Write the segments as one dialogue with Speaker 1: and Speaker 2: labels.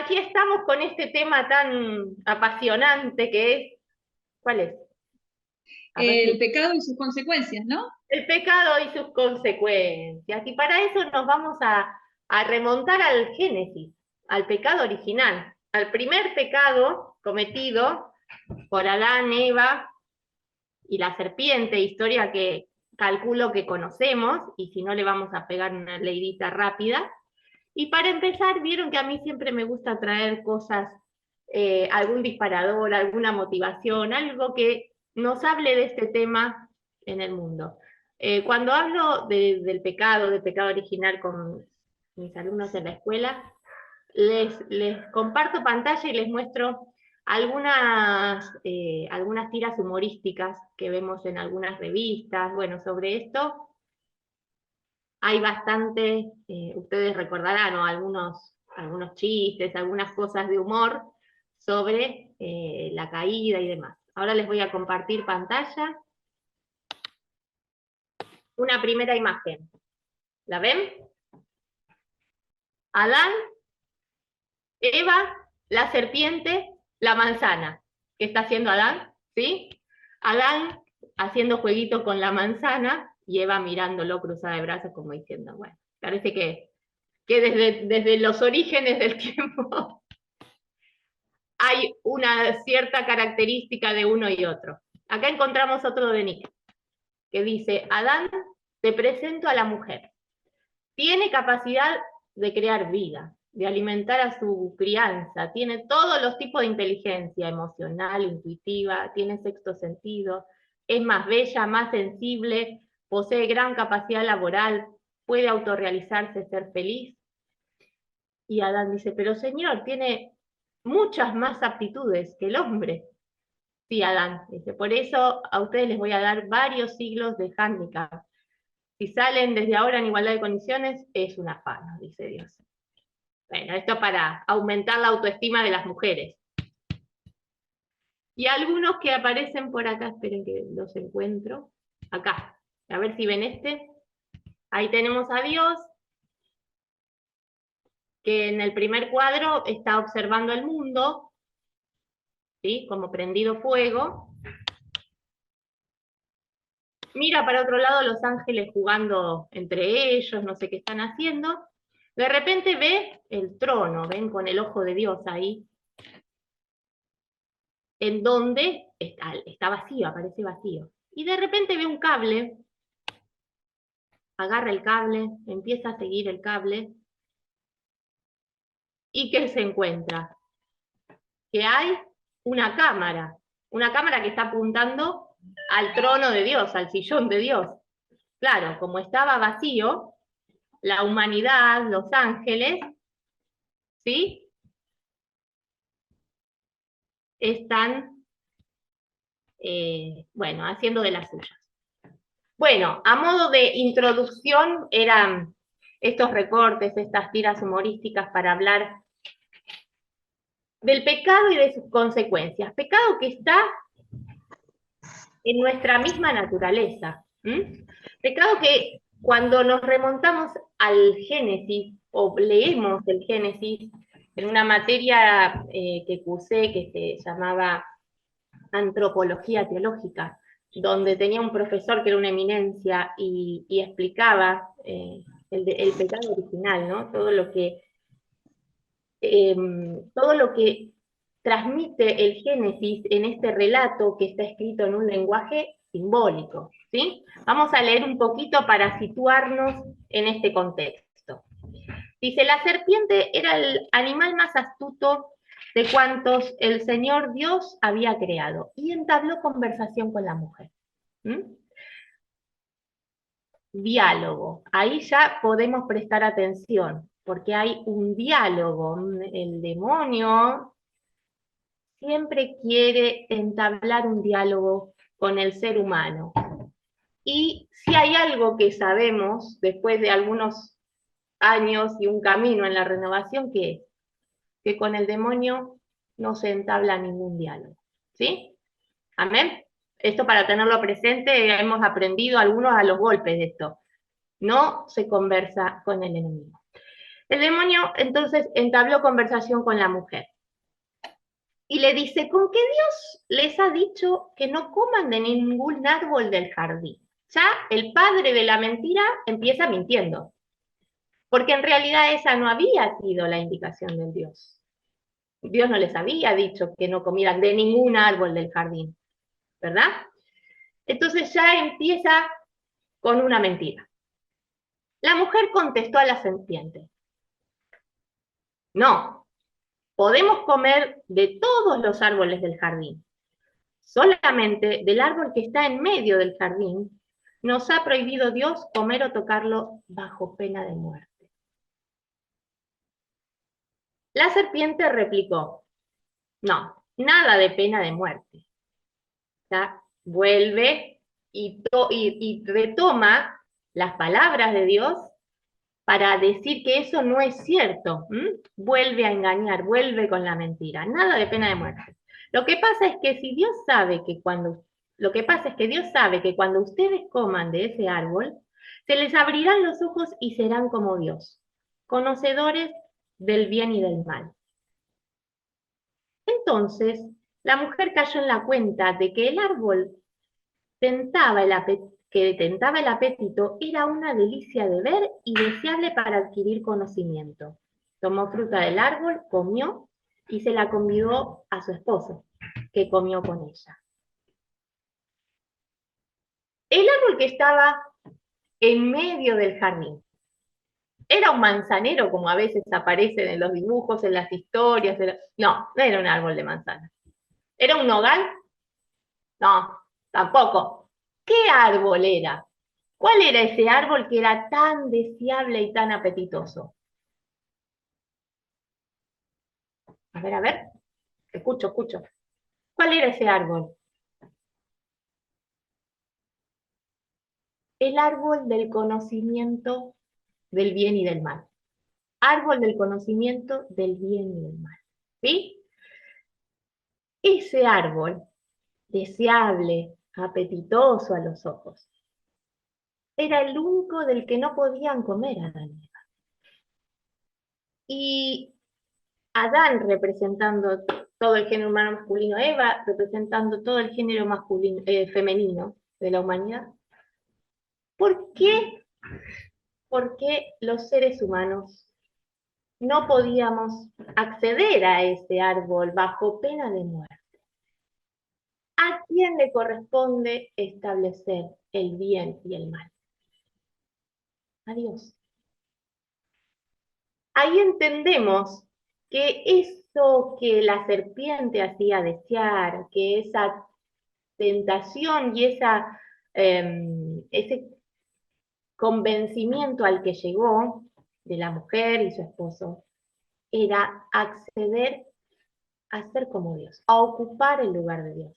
Speaker 1: aquí estamos con este tema tan apasionante que es, ¿cuál es? A ver
Speaker 2: El
Speaker 1: si,
Speaker 2: pecado y sus consecuencias, ¿no?
Speaker 1: el pecado y sus consecuencias. Y para eso nos vamos a remontar al Génesis, al pecado original, al primer pecado cometido por Adán, Eva y la serpiente, historia que calculo que conocemos, y si no le vamos a pegar una leidita rápida. Y para empezar, vieron que a mí siempre me gusta traer cosas, algún disparador, alguna motivación, algo que nos hable de este tema en el mundo. Cuando hablo del pecado original con mis alumnos en la escuela, les comparto pantalla y les muestro algunas tiras humorísticas que vemos en algunas revistas. Bueno, sobre esto hay bastante, ustedes recordarán, ¿no? algunos chistes, algunas cosas de humor sobre la caída y demás. Ahora les voy a compartir pantalla. Una primera imagen. ¿La ven? Adán, Eva, la serpiente, la manzana. ¿Qué está haciendo Adán? ¿Sí? Adán haciendo jueguito con la manzana y Eva mirándolo cruzada de brazos como diciendo, bueno, parece que desde los orígenes del tiempo hay una cierta característica de uno y otro. Acá encontramos otro de Nick, que dice, Adán, te presento a la mujer. Tiene capacidad de crear vida, de alimentar a su crianza, tiene todos los tipos de inteligencia emocional, intuitiva, tiene sexto sentido, es más bella, más sensible, posee gran capacidad laboral, puede autorrealizarse, ser feliz. Y Adán dice, pero señor, tiene muchas más aptitudes que el hombre. Sí, Adán, dice, por eso a ustedes les voy a dar varios siglos de hándicap. Si salen desde ahora en igualdad de condiciones, es un afano, dice Dios. Bueno, esto para aumentar la autoestima de las mujeres. Y algunos que aparecen por acá, esperen que los encuentro. Acá, a ver si ven este. Ahí tenemos a Dios, que en el primer cuadro está observando el mundo, ¿sí? Como prendido fuego. Mira para otro lado los ángeles jugando entre ellos, no sé qué están haciendo. De repente ve el trono, ven con el ojo de Dios ahí, en donde está vacío, aparece vacío. Y de repente ve un cable, agarra el cable, empieza a seguir el cable, ¿y qué se encuentra? Que hay una cámara que está apuntando al trono de Dios, al sillón de Dios. Claro, como estaba vacío, la humanidad, los ángeles, ¿sí? Están, bueno, haciendo de las suyas. Bueno, a modo de introducción eran estos recortes, estas tiras humorísticas para hablar del pecado y de sus consecuencias. Pecado que está en nuestra misma naturaleza. Pecado que cuando nos remontamos al Génesis o leemos el Génesis en una materia que cursé que se llamaba antropología teológica, donde tenía un profesor que era una eminencia y explicaba el pecado original, ¿no? Todo lo que transmite el Génesis en este relato que está escrito en un lenguaje simbólico, ¿sí? Vamos a leer un poquito para situarnos en este contexto. Dice, la serpiente era el animal más astuto de cuantos el Señor Dios había creado y entabló conversación con la mujer. ¿Mm? Diálogo. Ahí ya podemos prestar atención, porque hay un diálogo. El demonio siempre quiere entablar un diálogo con el ser humano. Y si hay algo que sabemos después de algunos años y un camino en la renovación, ¿qué es? Que con el demonio no se entabla ningún diálogo. ¿Sí? Amén. Esto para tenerlo presente, hemos aprendido algunos a los golpes de esto. No se conversa con el enemigo. El demonio entonces entabló conversación con la mujer y le dice, ¿con qué Dios les ha dicho que no coman de ningún árbol del jardín? Ya el padre de la mentira empieza mintiendo, porque en realidad esa no había sido la indicación de Dios. Dios no les había dicho que no comieran de ningún árbol del jardín, ¿verdad? Entonces ya empieza con una mentira. La mujer contestó a la serpiente, no, podemos comer de todos los árboles del jardín, solamente del árbol que está en medio del jardín nos ha prohibido Dios comer o tocarlo bajo pena de muerte. La serpiente replicó, no, nada de pena de muerte. ¿Ya? Vuelve y retoma las palabras de Dios para decir que eso no es cierto. Vuelve a engañar, vuelve con la mentira. Nada de pena de muerte. Lo que pasa es que si Dios sabe que cuando, lo que pasa es que Dios sabe que cuando ustedes coman de ese árbol, se les abrirán los ojos y serán como Dios, conocedores del bien y del mal. Entonces, la mujer cayó en la cuenta de que el árbol que tentaba el apetito era una delicia de ver y deseable para adquirir conocimiento. Tomó fruta del árbol, comió y se la convidó a su esposo, que comió con ella. El árbol que estaba en medio del jardín era un manzanero, como a veces aparecen en los dibujos, en las historias. No, no era un árbol de manzana. ¿Era un nogal? No, tampoco. ¿Qué árbol era? ¿Cuál era ese árbol que era tan deseable y tan apetitoso? A ver, escucho, escucho. ¿Cuál era ese árbol? El árbol del conocimiento del bien y del mal. Árbol del conocimiento del bien y del mal. ¿Sí? Ese árbol, deseable, apetitoso a los ojos, era el único del que no podían comer Adán y Eva. Y Adán representando todo el género humano masculino, Eva representando todo el género masculino, femenino de la humanidad. ¿Por qué? Porque los seres humanos no podíamos acceder a ese árbol bajo pena de muerte. ¿A quién le corresponde establecer el bien y el mal? A Dios. Ahí entendemos que eso que la serpiente hacía desear, que esa tentación y ese convencimiento al que llegó de la mujer y su esposo era acceder a ser como Dios, a ocupar el lugar de Dios,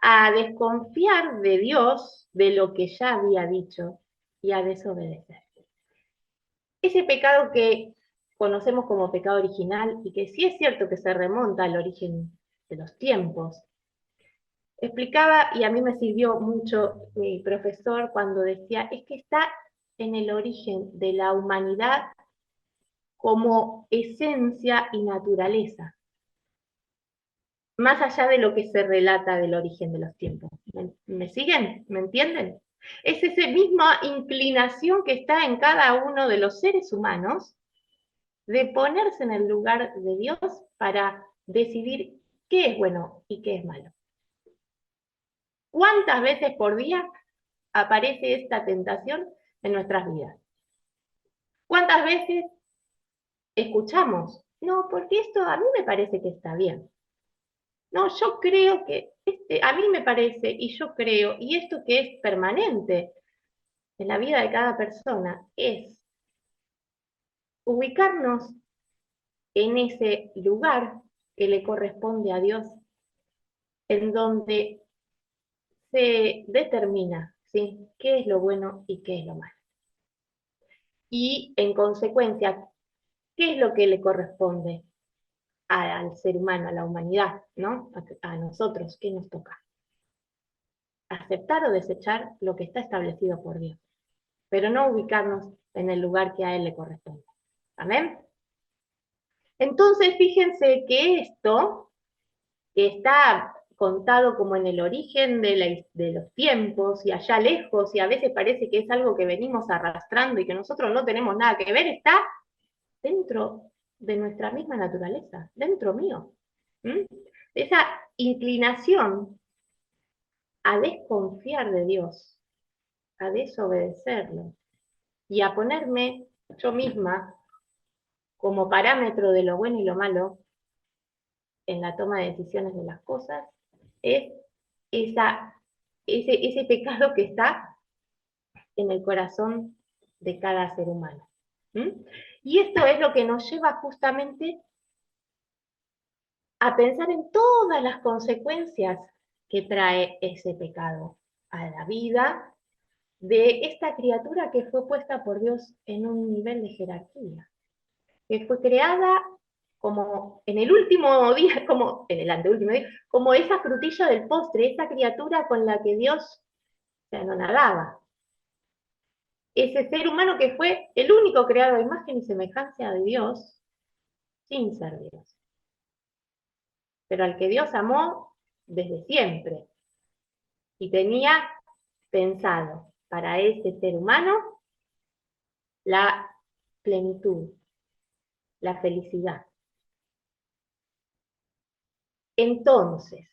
Speaker 1: a desconfiar de Dios, de lo que ya había dicho, y a desobedecer. Ese pecado que conocemos como pecado original y que sí es cierto que se remonta al origen de los tiempos. Explicaba, y a mí me sirvió mucho mi profesor cuando decía, es que está en el origen de la humanidad como esencia y naturaleza, más allá de lo que se relata del origen de los tiempos. ¿Me siguen? ¿Me entienden? Es esa misma inclinación que está en cada uno de los seres humanos de ponerse en el lugar de Dios para decidir qué es bueno y qué es malo. ¿Cuántas veces por día aparece esta tentación en nuestras vidas? ¿Cuántas veces escuchamos? No, porque esto a mí me parece que está bien. No, yo creo que a mí me parece y yo creo, y esto que es permanente en la vida de cada persona es ubicarnos en ese lugar que le corresponde a Dios, en donde se determina, ¿sí?, qué es lo bueno y qué es lo malo. Y en consecuencia, ¿qué es lo que le corresponde al ser humano, a la humanidad, ¿no? A nosotros? ¿Qué nos toca? Aceptar o desechar lo que está establecido por Dios. pero no ubicarnos en el lugar que a Él le corresponde. ¿Amén? Entonces, fíjense que esto, que está contado como en el origen de los tiempos y allá lejos, y a veces parece que es algo que venimos arrastrando y que nosotros no tenemos nada que ver, está dentro de nuestra misma naturaleza, dentro mío. ¿Mm? Esa inclinación a desconfiar de Dios, a desobedecerlo y a ponerme yo misma como parámetro de lo bueno y lo malo en la toma de decisiones de las cosas, es ese pecado que está en el corazón de cada ser humano. ¿Mm? Y esto es lo que nos lleva justamente a pensar en todas las consecuencias que trae ese pecado a la vida de esta criatura que fue puesta por Dios en un nivel de jerarquía, que fue creada como en el último día, como en el anteúltimo día, como esa frutilla del postre, esa criatura con la que Dios se anonadaba. Ese ser humano que fue el único creado a imagen y semejanza de Dios, sin ser Dios. Pero al que Dios amó desde siempre. Y tenía pensado para ese ser humano la plenitud, la felicidad. Entonces,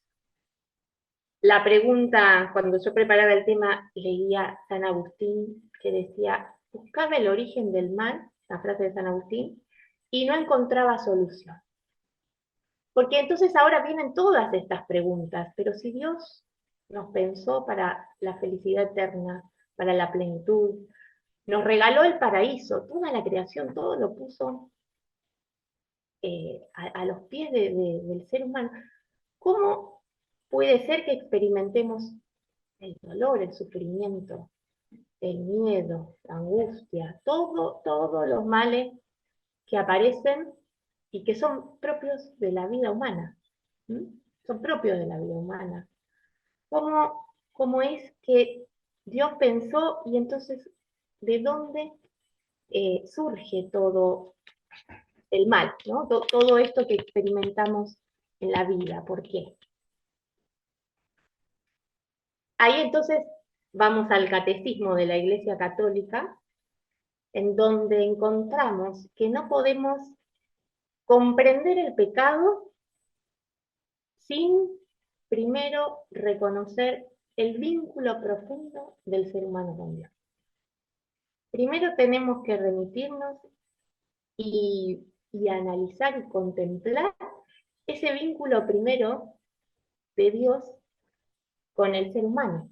Speaker 1: la pregunta, cuando yo preparaba el tema, leía San Agustín, que decía, buscaba el origen del mal, la frase de San Agustín, y no encontraba solución. Porque entonces ahora vienen todas estas preguntas, pero si Dios nos pensó para la felicidad eterna, para la plenitud, nos regaló el paraíso, toda la creación, todo lo puso a los pies del ser humano, ¿cómo puede ser que experimentemos el dolor, el sufrimiento, el miedo, la angustia, todos los males que aparecen y que son propios de la vida humana? ¿Mm? Son propios de la vida humana. ¿Cómo es que Dios pensó y entonces de dónde surge todo el mal, ¿no? Todo esto que experimentamos en la vida? ¿Por qué? Ahí entonces vamos al catecismo de la Iglesia Católica, en donde encontramos que no podemos comprender el pecado sin primero reconocer el vínculo profundo del ser humano con Dios. Primero tenemos que remitirnos y analizar y contemplar ese vínculo primero de Dios con el ser humano.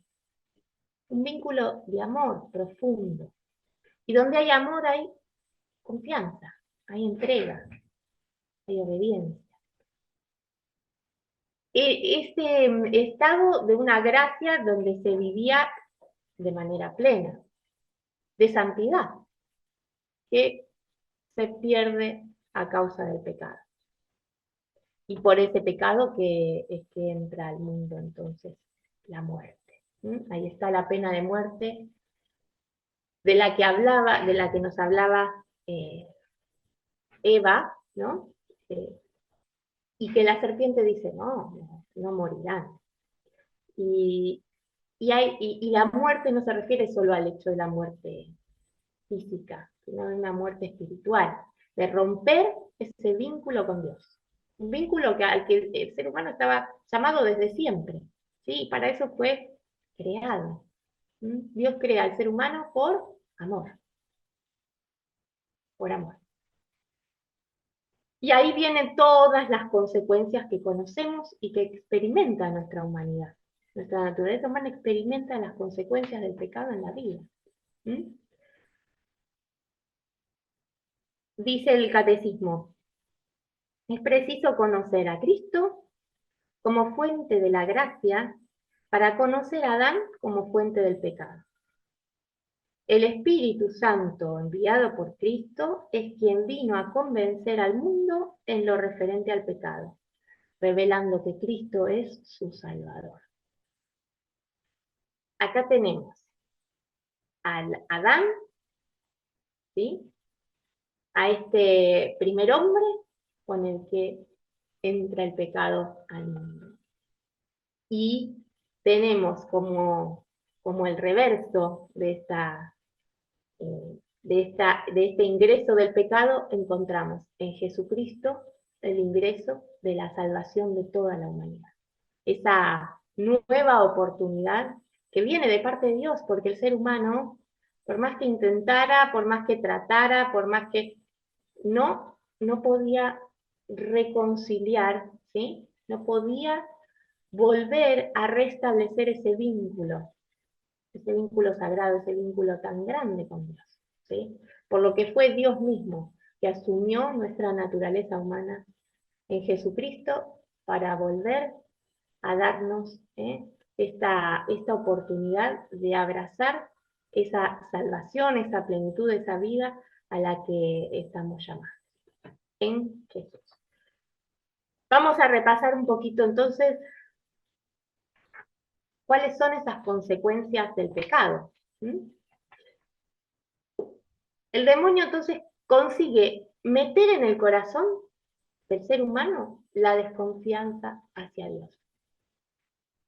Speaker 1: Un vínculo de amor profundo. Y donde hay amor hay confianza, hay entrega, hay obediencia. Ese estado de una gracia donde se vivía de manera plena, de santidad, que se pierde a causa del pecado. Y por ese pecado que es que entra al mundo entonces la muerte. ¿Mm? Ahí está la pena de muerte de la que hablaba, de la que nos hablaba Eva, ¿no? Y que la serpiente dice, no morirán. Y, y la muerte no se refiere solo al hecho de la muerte física, sino de una muerte espiritual, de romper ese vínculo con Dios. Un vínculo al que el ser humano estaba llamado desde siempre. ¿Sí? Para eso fue creado. Dios crea al ser humano por amor. Por amor. Y ahí vienen todas las consecuencias que conocemos y que experimenta nuestra humanidad. Nuestra naturaleza humana experimenta las consecuencias del pecado en la vida. ¿Mm? Dice el catecismo, es preciso conocer a Cristo como fuente de la gracia para conocer a Adán como fuente del pecado. El Espíritu Santo enviado por Cristo es quien vino a convencer al mundo en lo referente al pecado, revelando que Cristo es su Salvador. Acá tenemos al Adán, ¿sí? A este primer hombre con el que entra el pecado al mundo. Y tenemos como el reverso de este ingreso del pecado, encontramos en Jesucristo el ingreso de la salvación de toda la humanidad. Esa nueva oportunidad que viene de parte de Dios, porque el ser humano, por más que intentara, por más que tratara, por más que no podía reconciliar, ¿sí? No podía volver a restablecer ese vínculo sagrado, ese vínculo tan grande con Dios, ¿sí? Por lo que fue Dios mismo que asumió nuestra naturaleza humana en Jesucristo para volver a darnos esta oportunidad de abrazar esa salvación, esa plenitud, esa vida a la que estamos llamados en Jesús. Vamos a repasar un poquito entonces cuáles son esas consecuencias del pecado. El demonio entonces consigue meter en el corazón del ser humano la desconfianza hacia Dios.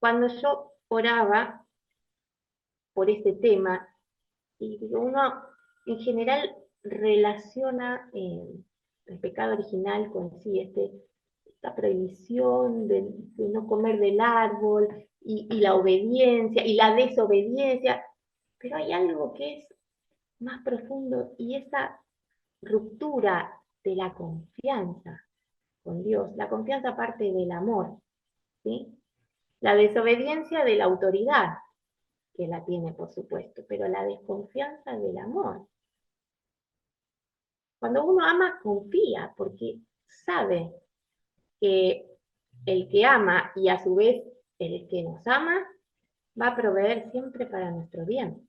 Speaker 1: Cuando yo oraba por este tema, y uno en general relaciona el pecado original con sí, esta prohibición de no comer del árbol, y la obediencia, y la desobediencia, pero hay algo que es más profundo, y esa ruptura de la confianza con Dios. La confianza parte del amor, ¿sí? La desobediencia de la autoridad, que la tiene, por supuesto, pero la desconfianza del amor. Cuando uno ama, confía, porque sabe que el que ama y a su vez el que nos ama va a proveer siempre para nuestro bien.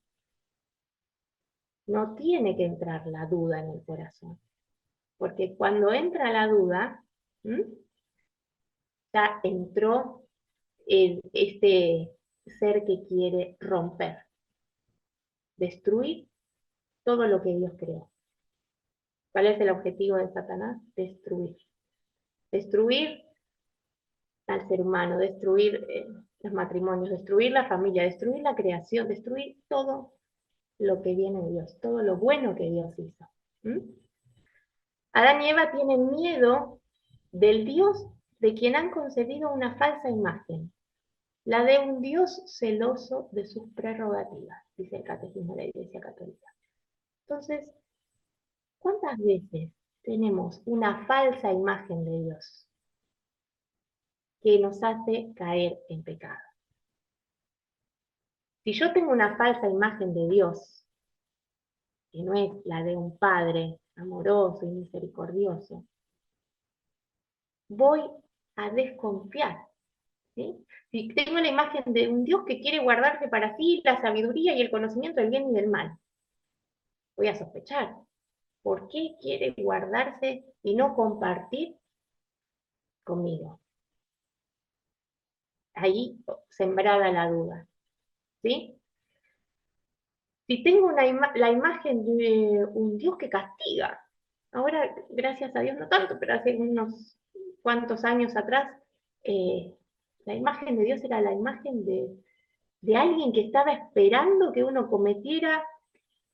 Speaker 1: No tiene que entrar la duda en el corazón, porque cuando entra la duda, ya entró este ser que quiere romper, destruir todo lo que Dios creó. ¿Cuál es el objetivo de Satanás? Destruir. Destruir al ser humano, destruir los matrimonios, destruir la familia, destruir la creación, destruir todo lo que viene de Dios, todo lo bueno que Dios hizo. Adán y Eva tienen miedo del Dios de quien han concebido una falsa imagen, la de un Dios celoso de sus prerrogativas, dice el Catecismo de la Iglesia Católica. Entonces, ¿cuántas veces tenemos una falsa imagen de Dios que nos hace caer en pecado? Si yo tengo una falsa imagen de Dios, que no es la de un Padre amoroso y misericordioso, voy a desconfiar, ¿sí? Si tengo la imagen de un Dios que quiere guardarse para sí la sabiduría y el conocimiento del bien y del mal, voy a sospechar. ¿Por qué quiere guardarse y no compartir conmigo? Ahí sembrada la duda, ¿sí? Si tengo la imagen de un Dios que castiga, ahora, gracias a Dios, no tanto, pero hace unos cuantos años atrás, la imagen de Dios era la imagen de alguien que estaba esperando que uno cometiera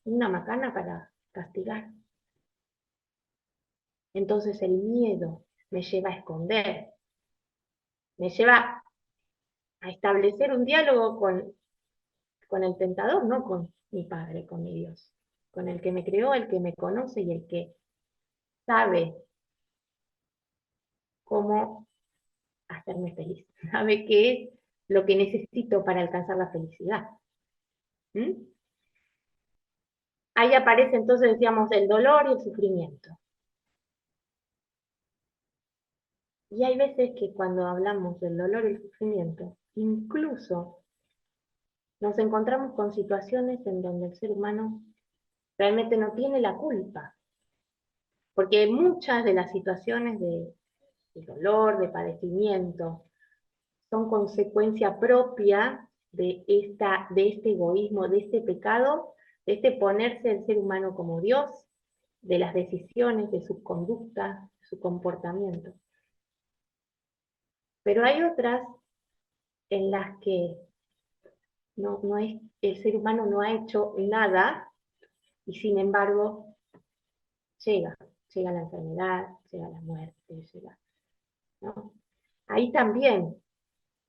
Speaker 1: una macana para castigar. Entonces el miedo me lleva a esconder, me lleva a establecer un diálogo con el tentador, no con mi Padre, con mi Dios, con el que me creó, el que me conoce y el que sabe cómo hacerme feliz, sabe qué es lo que necesito para alcanzar la felicidad. Ahí aparece entonces, decíamos, el dolor y el sufrimiento. Y hay veces que cuando hablamos del dolor y el sufrimiento, incluso nos encontramos con situaciones en donde el ser humano realmente no tiene la culpa, porque muchas de las situaciones de dolor, de padecimiento, son consecuencia propia de este egoísmo, de este pecado de ponerse el ser humano como Dios, de las decisiones, de su conducta, su comportamiento. Pero hay otras en las que el ser humano no ha hecho nada y sin embargo llega la enfermedad, llega la muerte, ¿no? Ahí también,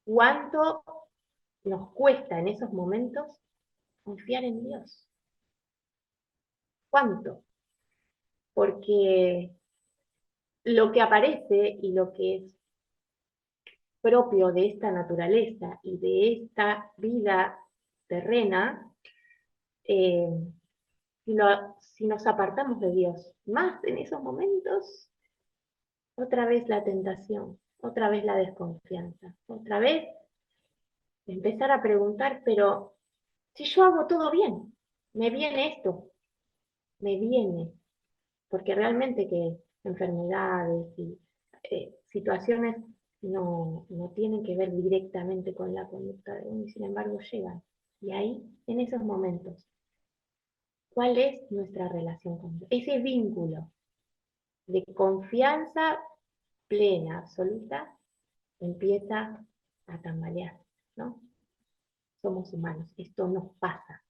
Speaker 1: ¿cuánto nos cuesta en esos momentos confiar en Dios? ¿Cuánto? Porque lo que aparece y lo que es propio de esta naturaleza y de esta vida terrena, eh, si nos apartamos de Dios, más en esos momentos, otra vez la tentación, otra vez la desconfianza, otra vez empezar a preguntar, pero si yo hago todo bien, me viene esto, me viene, porque realmente que enfermedades y situaciones no tienen que ver directamente con la conducta de uno y sin embargo llegan. Y ahí, en esos momentos, ¿cuál es nuestra relación con Dios? Ese vínculo de confianza plena, absoluta, empieza a tambalear, ¿no? Somos humanos, esto nos pasa,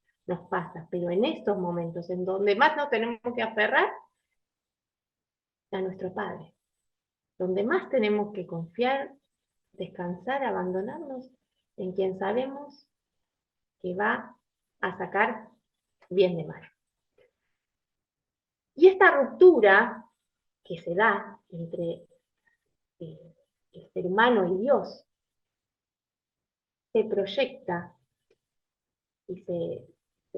Speaker 1: pero en estos momentos en donde más nos tenemos que aferrar a nuestro Padre, donde más tenemos que confiar, descansar, abandonarnos en quien sabemos que va a sacar bien de mal. Y esta ruptura que se da entre el ser humano y Dios se proyecta y se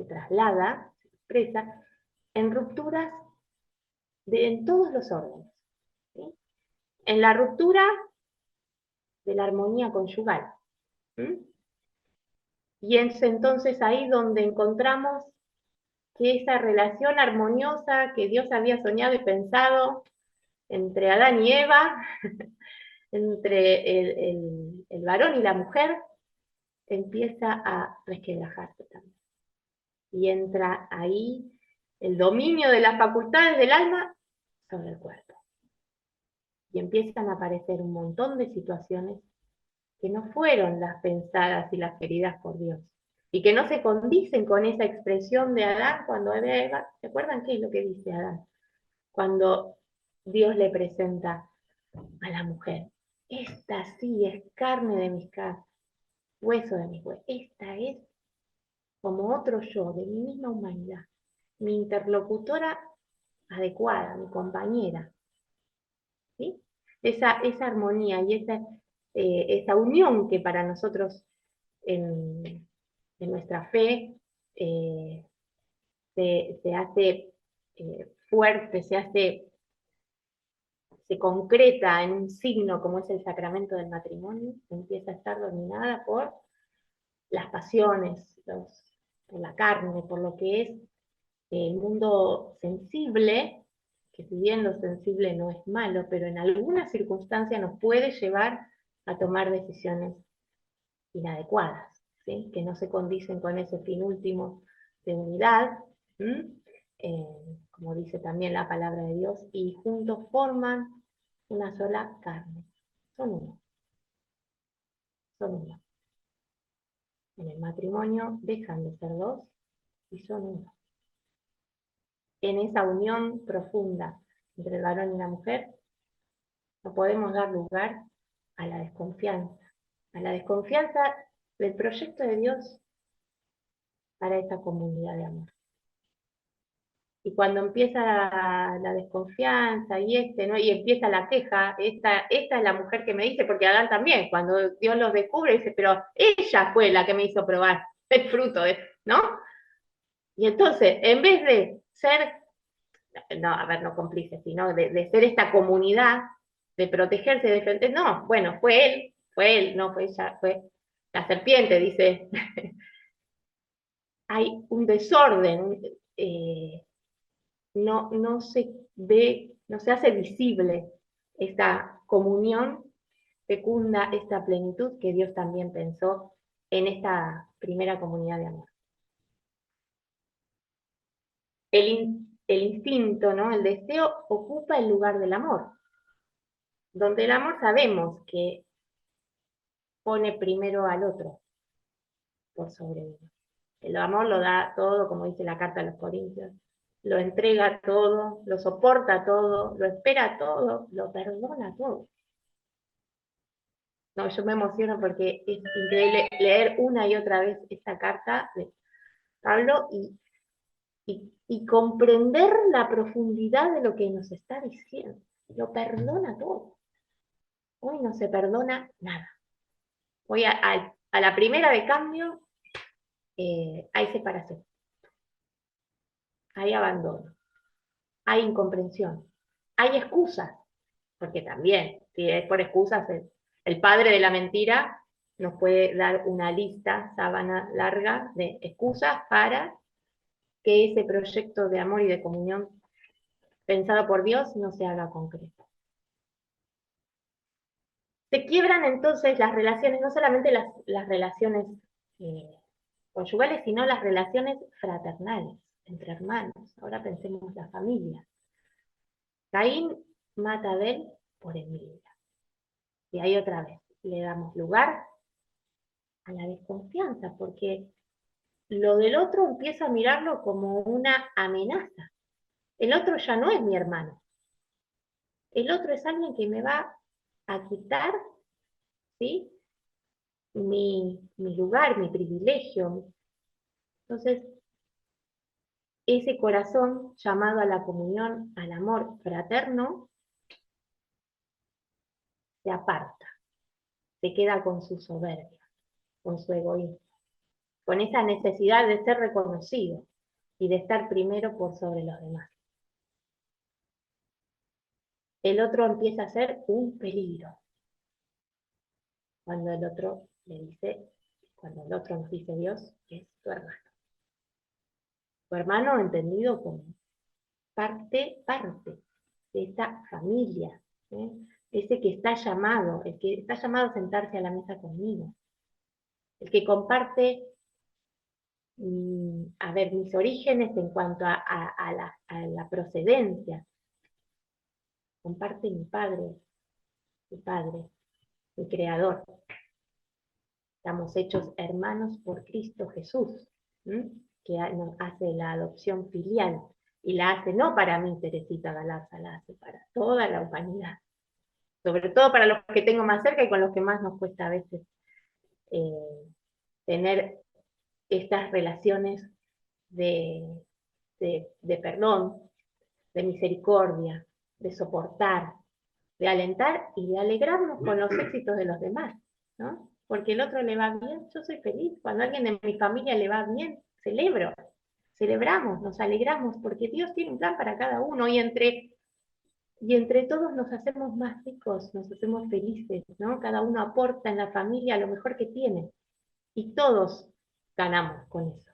Speaker 1: traslada, se expresa en rupturas en todos los órdenes. ¿Sí? En la ruptura de la armonía conyugal. ¿Sí? Y es entonces ahí donde encontramos que esa relación armoniosa que Dios había soñado y pensado entre Adán y Eva, entre el varón y la mujer, empieza a resquebrajarse también. Y entra ahí el dominio de las facultades del alma sobre el cuerpo. Y empiezan a aparecer un montón de situaciones que no fueron las pensadas y las queridas por Dios. Y que no se condicen con esa expresión de Adán cuando ve a Eva. ¿Se acuerdan qué es lo que dice Adán? Cuando Dios le presenta a la mujer. Esta sí es carne de mis carnes, hueso de mis huesos. Esta es como otro yo, de mi misma humanidad. Mi interlocutora adecuada, mi compañera. ¿Sí? Esa armonía y esa unión que para nosotros en nuestra fe eh, se hace fuerte, se concreta en un signo como es el sacramento del matrimonio, empieza a estar dominada por las pasiones, por la carne, por lo que es el mundo sensible, que si bien lo sensible no es malo, pero en algunas circunstancias nos puede llevar a tomar decisiones inadecuadas, ¿sí? Que no se condicen con ese fin último de unidad, como dice también la palabra de Dios, y juntos forman una sola carne. Son uno, son uno. En el matrimonio dejan de ser dos y son uno. En esa unión profunda entre el varón y la mujer, no podemos dar lugar a la desconfianza del proyecto de Dios para esta comunidad de amor. Y cuando empieza la desconfianza ¿no? Y empieza la queja, esta es la mujer que me dice, porque Adán también, cuando Dios los descubre, dice, pero ella fue la que me hizo probar el fruto, ¿no? Y entonces, en vez de ser, no, a ver, no cómplices, sino de ser esta comunidad, de protegerse, de defender, no, bueno, fue él, no fue ella, fue la serpiente, dice. Hay un desorden, no se ve, no se hace visible esta comunión fecunda, esta plenitud que Dios también pensó en esta primera comunidad de amor. el instinto, ¿no? El deseo ocupa el lugar del amor. Donde el amor sabemos que pone primero al otro por sobre uno. El amor lo da todo, como dice la carta a los Corintios, lo entrega todo, lo soporta todo, lo espera todo, lo perdona todo. No, yo me emociono porque es increíble leer una y otra vez esta carta de Pablo y comprender la profundidad de lo que nos está diciendo. Lo perdona todo. Hoy no se perdona nada. Hoy a la primera de cambio hay separación, hay abandono, hay incomprensión, hay excusas, porque también, si es por excusas, el padre de la mentira nos puede dar una lista, sábana larga de excusas para que ese proyecto de amor y de comunión pensado por Dios no se haga concreto. Se quiebran entonces las relaciones, no solamente las relaciones conyugales, sino las relaciones fraternales, entre hermanos. Ahora pensemos la familia. Caín mata a Abel por envidia. Y ahí otra vez le damos lugar a la desconfianza, porque lo del otro empiezo a mirarlo como una amenaza. El otro ya no es mi hermano. El otro es alguien que me va a quitar, ¿sí?, mi lugar, mi privilegio. Entonces, ese corazón llamado a la comunión, al amor fraterno, se aparta, se queda con su soberbia, con su egoísmo, con esa necesidad de ser reconocido y de estar primero por sobre los demás. El otro empieza a ser un peligro. Cuando el otro nos dice Dios, es tu hermano. Tu hermano entendido como parte de esta familia, ¿eh? Ese que está llamado, el que está llamado a sentarse a la mesa conmigo, el que comparte, a ver, mis orígenes en cuanto a la procedencia, comparte mi padre, mi creador. Estamos hechos hermanos por Cristo Jesús, que nos hace la adopción filial, y la hace no para mí, Teresita Galarza, la hace para toda la humanidad, sobre todo para los que tengo más cerca y con los que más nos cuesta a veces tener estas relaciones de, de perdón, de misericordia, de soportar, de alentar y de alegrarnos con los éxitos de los demás, ¿no? Porque el otro le va bien, yo soy feliz. Cuando a alguien de mi familia le va bien, celebro, celebramos, nos alegramos, porque Dios tiene un plan para cada uno y entre todos nos hacemos más ricos, nos hacemos felices, ¿no? Cada uno aporta en la familia lo mejor que tiene y todos ganamos con eso.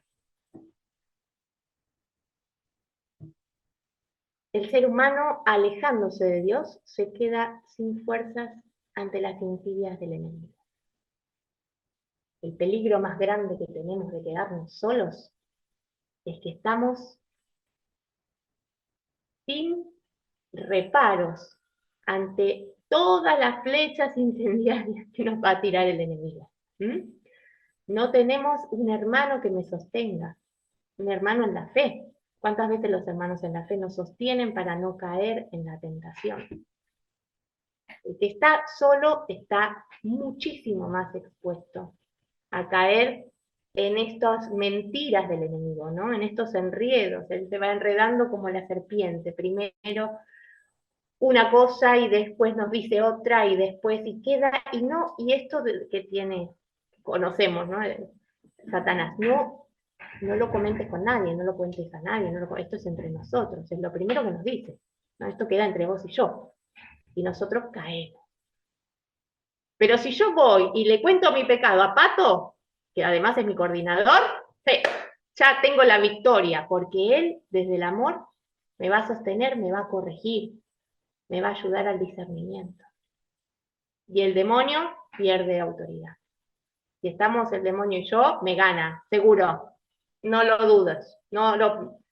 Speaker 1: El ser humano, alejándose de Dios, se queda sin fuerzas ante las insidias del enemigo. El peligro más grande que tenemos de quedarnos solos es que estamos sin reparos ante todas las flechas incendiarias que nos va a tirar el enemigo. No tenemos un hermano que me sostenga, un hermano en la fe. ¿Cuántas veces los hermanos en la fe nos sostienen para no caer en la tentación? El que está solo está muchísimo más expuesto a caer en estas mentiras del enemigo, ¿no? En estos enriedos. Él se va enredando como la serpiente. Primero una cosa y después nos dice otra y después y queda, y esto que tiene, conocemos, ¿no? Satanás, no lo comentes con nadie, no lo cuentes a nadie, esto es entre nosotros, es lo primero que nos dice, ¿no? Esto queda entre vos y yo, y nosotros caemos. Pero si yo voy y le cuento mi pecado a Pato, que además es mi coordinador, sí, ya tengo la victoria, porque él, desde el amor, me va a sostener, me va a corregir, me va a ayudar al discernimiento. Y el demonio pierde autoridad. Si estamos el demonio y yo, me gana, seguro. No lo dudes.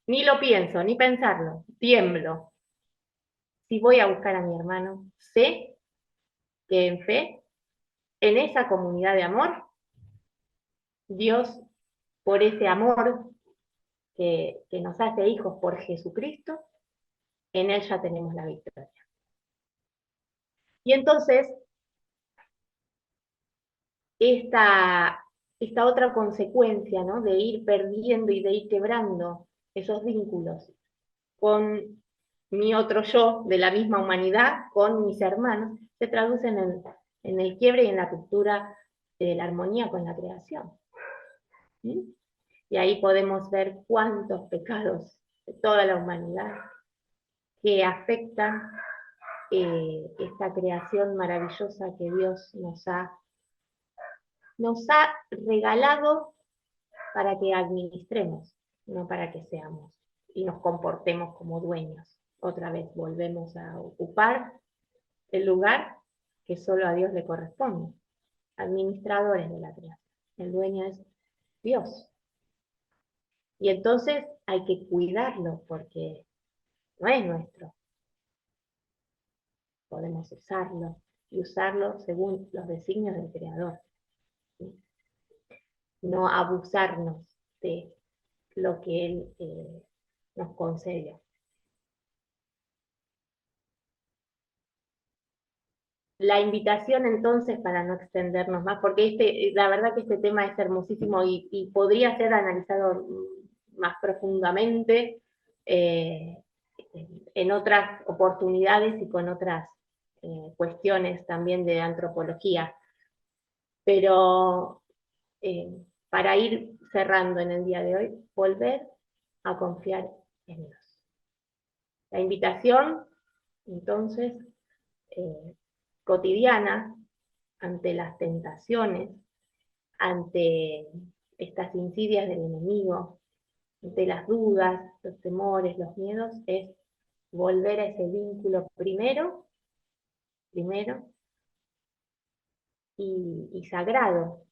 Speaker 1: Ni lo pienso, ni pensarlo, tiemblo. Si voy a buscar a mi hermano, sé que en fe, en esa comunidad de amor, Dios, por ese amor que nos hace hijos por Jesucristo, en Él ya tenemos la victoria. Y entonces, esta otra consecuencia, ¿no? De ir perdiendo y de ir quebrando esos vínculos con mi otro yo de la misma humanidad, con mis hermanos, se traduce en el quiebre y en la ruptura de la armonía con la creación. ¿Sí? Y ahí podemos ver cuántos pecados de toda la humanidad que afectan esta creación maravillosa que Dios nos ha regalado para que administremos, no para que seamos y nos comportemos como dueños. Otra vez volvemos a ocupar el lugar que solo a Dios le corresponde, administradores de la creación. El dueño es Dios. Y entonces hay que cuidarlo porque no es nuestro. Podemos usarlo y usarlo según los designios del Creador. ¿Sí? No abusarnos de lo que Él nos concede. La invitación entonces, para no extendernos más, porque la verdad que este tema es hermosísimo y podría ser analizado más profundamente en otras oportunidades y con otras cuestiones también de antropología. Pero para ir cerrando en el día de hoy, volver a confiar en Dios. La invitación, entonces, cotidiana, ante las tentaciones, ante estas insidias del enemigo, ante las dudas, los temores, los miedos, es volver a ese vínculo primero y sagrado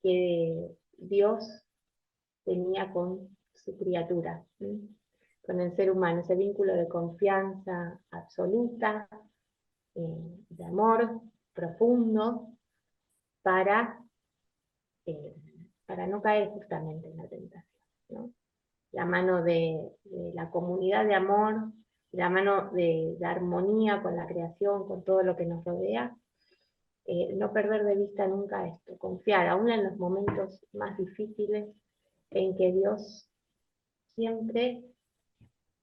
Speaker 1: que Dios tenía con su criatura, ¿sí? Con el ser humano, ese vínculo de confianza absoluta, de amor profundo, para, eh, para no caer justamente en la tentación, ¿no? La mano de la comunidad de amor, la mano de la armonía con la creación, con todo lo que nos rodea, no perder de vista nunca esto, confiar, aún en los momentos más difíciles, en que Dios siempre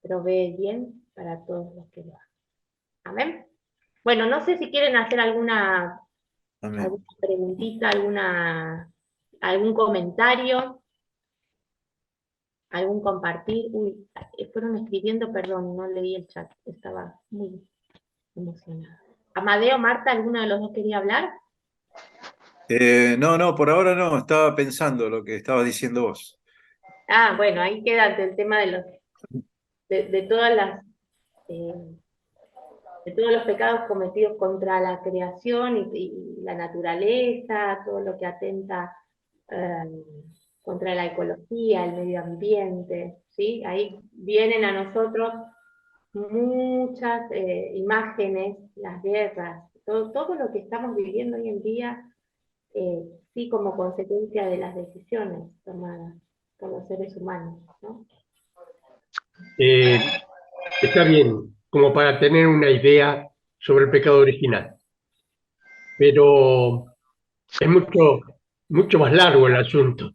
Speaker 1: provee bien para todos los que lo hacen. Amén. Bueno, no sé si quieren hacer alguna preguntita, algún comentario, algún compartir. Uy, fueron escribiendo, perdón, no leí el chat, estaba muy emocionada. Amadeo, Marta, ¿alguno de los dos quería hablar?
Speaker 2: No, por ahora no, estaba pensando lo que estabas diciendo vos.
Speaker 1: Ah, bueno, ahí queda el tema de todas las eh, de todos los pecados cometidos contra la creación y la naturaleza, todo lo que atenta eh, contra la ecología, el medio ambiente, ¿sí? Ahí vienen a nosotros muchas imágenes, las guerras, todo lo que estamos viviendo hoy en día, sí, como consecuencia de las decisiones tomadas por los seres humanos, ¿no?
Speaker 3: Eh, Está bien, como para tener una idea sobre el pecado original, pero es mucho más largo el asunto.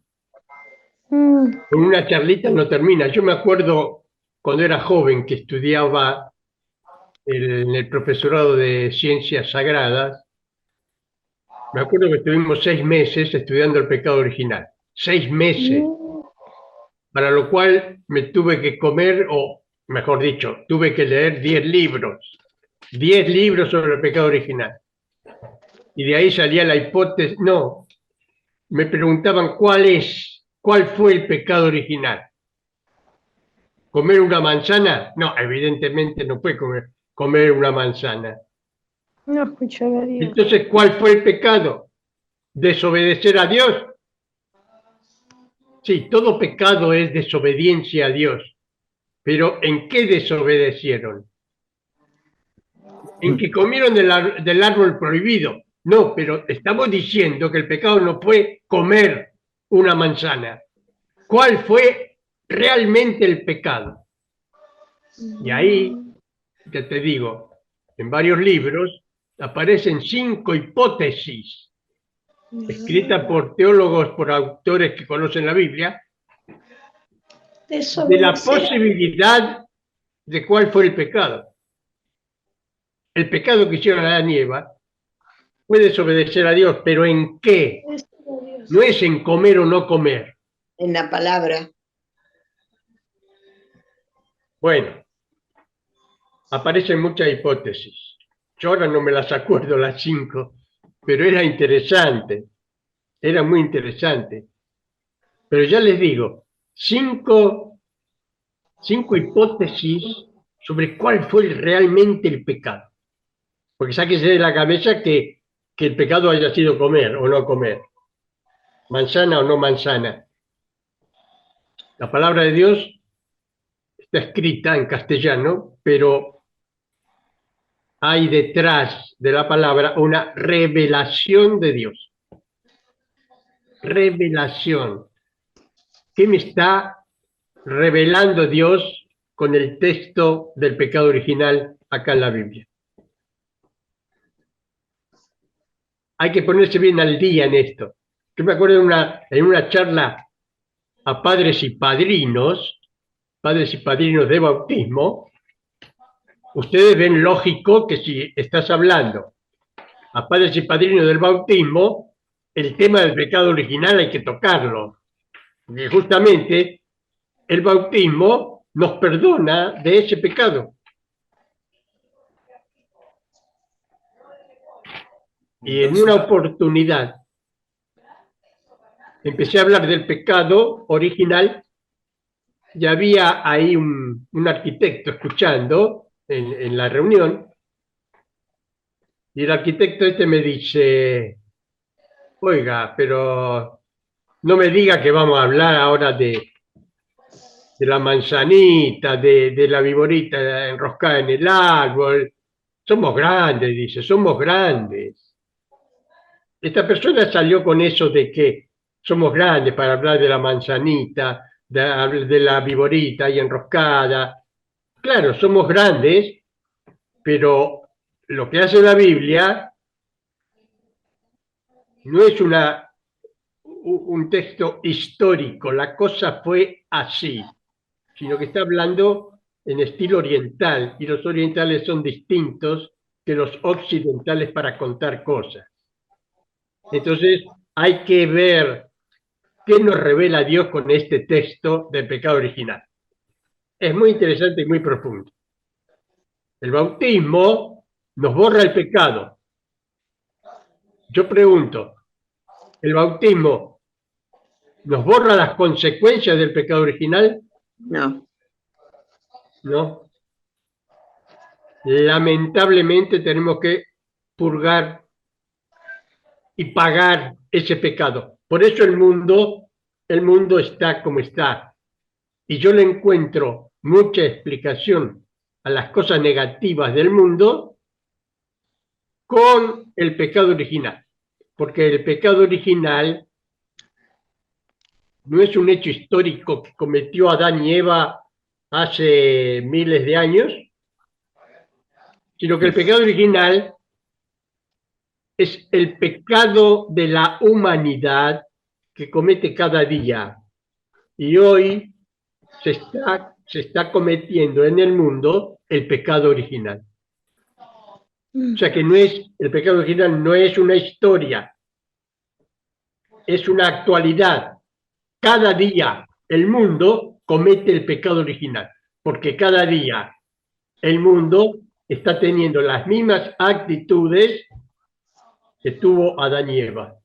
Speaker 3: Con una charlita no termina. Yo me acuerdo cuando era joven que estudiaba en el profesorado de Ciencias Sagradas, me acuerdo que estuvimos 6 meses estudiando el pecado original. 6 meses, para lo cual me tuve que comer, o mejor dicho, tuve que leer 10 libros. 10 libros sobre el pecado original. Y de ahí salía la hipótesis, no, me preguntaban cuál fue el pecado original. ¿Comer una manzana? No, evidentemente no fue comer una manzana.
Speaker 4: No escuchar a Dios.
Speaker 3: Entonces, ¿cuál fue el pecado? ¿Desobedecer a Dios? Sí, todo pecado es desobediencia a Dios. Pero ¿en qué desobedecieron? En que comieron del árbol prohibido. No, pero estamos diciendo que el pecado no fue comer una manzana. ¿Cuál fue realmente el pecado? Y ahí, ya te digo, en varios libros aparecen 5 hipótesis escritas por teólogos, por autores que conocen la Biblia, de la posibilidad de cuál fue el pecado. El pecado que hicieron Adán y Eva fue desobedecer a Dios, pero ¿en qué? No es en comer o no comer.
Speaker 5: En la palabra.
Speaker 3: Bueno, aparecen muchas hipótesis. Yo ahora no me las acuerdo las 5, pero era interesante. Era muy interesante. Pero ya les digo, 5 hipótesis sobre cuál fue realmente el pecado. Porque sáquese de la cabeza que el pecado haya sido comer o no comer. Manzana o no manzana. La palabra de Dios está escrita en castellano, pero hay detrás de la palabra una revelación de Dios. Revelación. ¿Qué me está revelando Dios con el texto del pecado original acá en la Biblia? Hay que ponerse bien al día en esto. Yo me acuerdo en una charla a padres y padrinos de bautismo. Ustedes ven lógico que si estás hablando a padres y padrinos del bautismo, el tema del pecado original hay que tocarlo. Porque justamente el bautismo nos perdona de ese pecado. Y en una oportunidad empecé a hablar del pecado original y había ahí un arquitecto escuchando en la reunión, y el arquitecto este me dice: oiga, pero no me diga que vamos a hablar ahora de la manzanita, de la viborita enroscada en el árbol. Somos grandes, dice, somos grandes. Esta persona salió con eso de que somos grandes para hablar de la manzanita, de la viborita y enroscada. Claro, somos grandes, pero lo que hace la Biblia no es un texto histórico, la cosa fue así, sino que está hablando en estilo oriental, y los orientales son distintos que los occidentales para contar cosas. Entonces hay que ver qué nos revela Dios con este texto del pecado original. Es muy interesante y muy profundo. El bautismo nos borra el pecado. Yo pregunto, ¿el bautismo nos borra las consecuencias del pecado original?
Speaker 5: No.
Speaker 3: No. Lamentablemente tenemos que purgar y pagar ese pecado. Por eso el mundo está como está. Y yo le encuentro mucha explicación a las cosas negativas del mundo con el pecado original. Porque el pecado original no es un hecho histórico que cometió Adán y Eva hace miles de años, sino que el pecado original es el pecado de la humanidad que comete cada día. Y hoy se está cometiendo en el mundo el pecado original. O sea que el pecado original no es una historia, es una actualidad. Cada día el mundo comete el pecado original, porque cada día el mundo está teniendo las mismas actitudes que tuvo Adán y Eva.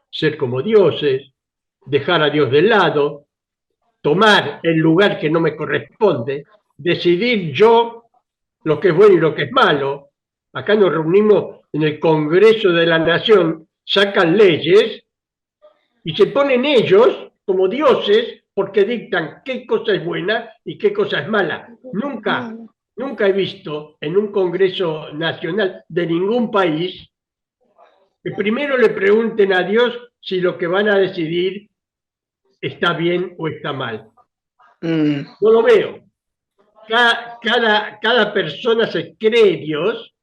Speaker 3: Ser como dioses, dejar a Dios de lado, tomar el lugar que no me corresponde, decidir yo lo que es bueno y lo que es malo. Acá nos reunimos en el Congreso de la Nación, sacan leyes y se ponen ellos como dioses porque dictan qué cosa es buena y qué cosa es mala. Nunca he visto en un Congreso Nacional de ningún país que primero le pregunten a Dios si lo que van a decidir está bien o está mal. No lo veo. Cada persona se cree Dios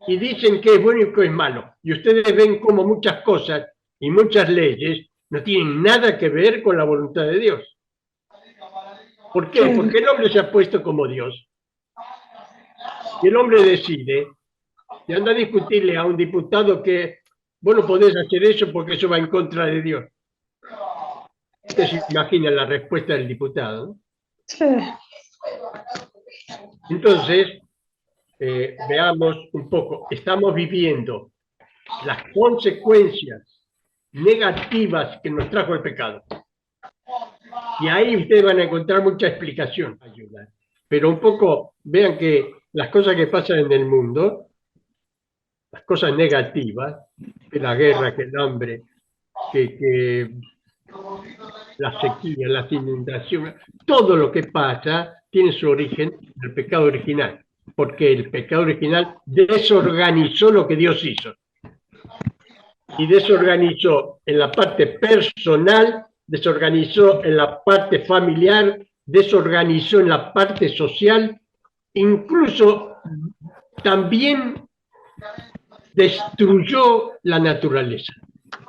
Speaker 3: y dicen que es bueno y que es malo. Y ustedes ven como muchas cosas y muchas leyes no tienen nada que ver con la voluntad de Dios. ¿Por qué? Porque el hombre se ha puesto como Dios. Y el hombre decide y anda a discutirle a un diputado que vos no podés hacer eso porque eso va en contra de Dios. Ustedes se imaginan la respuesta del diputado, ¿no?
Speaker 4: Sí.
Speaker 3: Entonces, veamos un poco, estamos viviendo las consecuencias negativas que nos trajo el pecado. Y ahí ustedes van a encontrar mucha explicación. Ayuda. Pero un poco, vean que las cosas que pasan en el mundo, las cosas negativas, que la guerra, que el hambre, que la sequía, las inundaciones, todo lo que pasa tiene su origen en el pecado original, porque el pecado original desorganizó lo que Dios hizo. Y desorganizó en la parte personal, desorganizó en la parte familiar, desorganizó en la parte social, incluso también destruyó la naturaleza.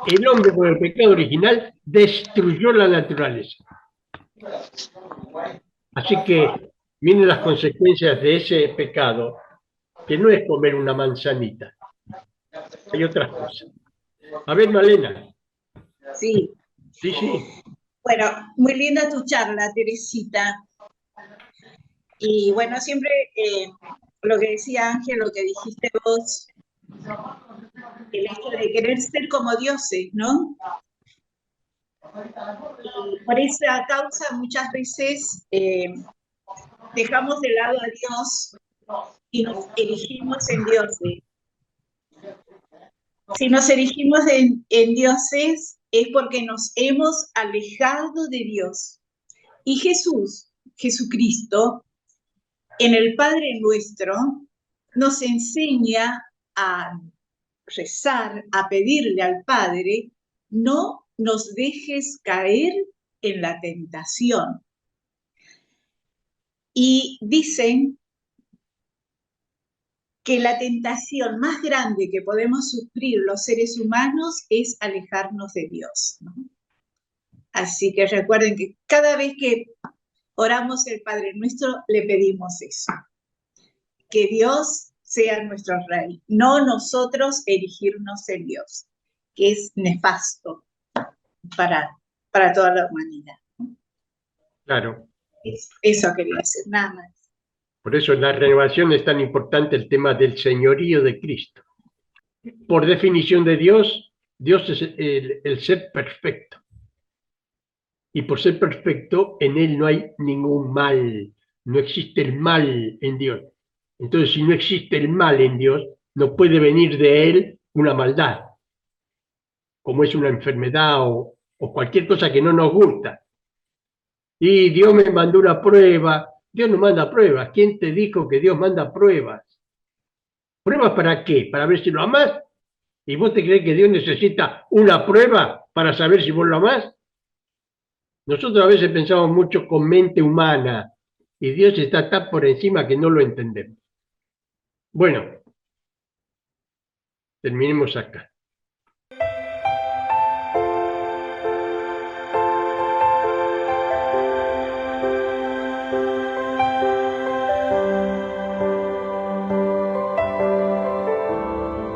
Speaker 3: El hombre con el pecado original destruyó la naturaleza. Así que miren las consecuencias de ese pecado, que no es comer una manzanita, hay otras cosas. A ver, Malena.
Speaker 6: Sí.
Speaker 3: Sí.
Speaker 6: Bueno, muy linda tu charla, Teresita. Y bueno, siempre lo que decía Ángel, lo que dijiste vos, el hecho de querer ser como dioses, ¿no? Y por esa causa muchas veces dejamos de lado a Dios y nos erigimos en dioses. Si nos erigimos en dioses es porque nos hemos alejado de Dios. Y Jesucristo, en el Padre Nuestro, nos enseña a rezar, a pedirle al Padre, no nos dejes caer en la tentación. Y dicen que la tentación más grande que podemos sufrir los seres humanos es alejarnos de Dios, ¿no? Así que recuerden que cada vez que oramos el Padre Nuestro, le pedimos eso, que Dios sea nuestro Rey, no nosotros erigirnos en Dios, que es nefasto para toda la humanidad.
Speaker 3: Claro.
Speaker 6: Eso quería decir, nada más.
Speaker 3: Por eso en la renovación es tan importante el tema del señorío de Cristo. Por definición de Dios, Dios es el ser perfecto. Y por ser perfecto, en Él no hay ningún mal. No existe el mal en Dios. Entonces, si no existe el mal en Dios, no puede venir de Él una maldad, como es una enfermedad o cualquier cosa que no nos gusta. Y Dios me mandó una prueba. Dios no manda pruebas. ¿Quién te dijo que Dios manda pruebas? ¿Pruebas para qué? ¿Para ver si lo amás? ¿Y vos te crees que Dios necesita una prueba para saber si vos lo amás? Nosotros a veces pensamos mucho con mente humana y Dios está tan por encima que no lo entendemos. Bueno, terminemos acá.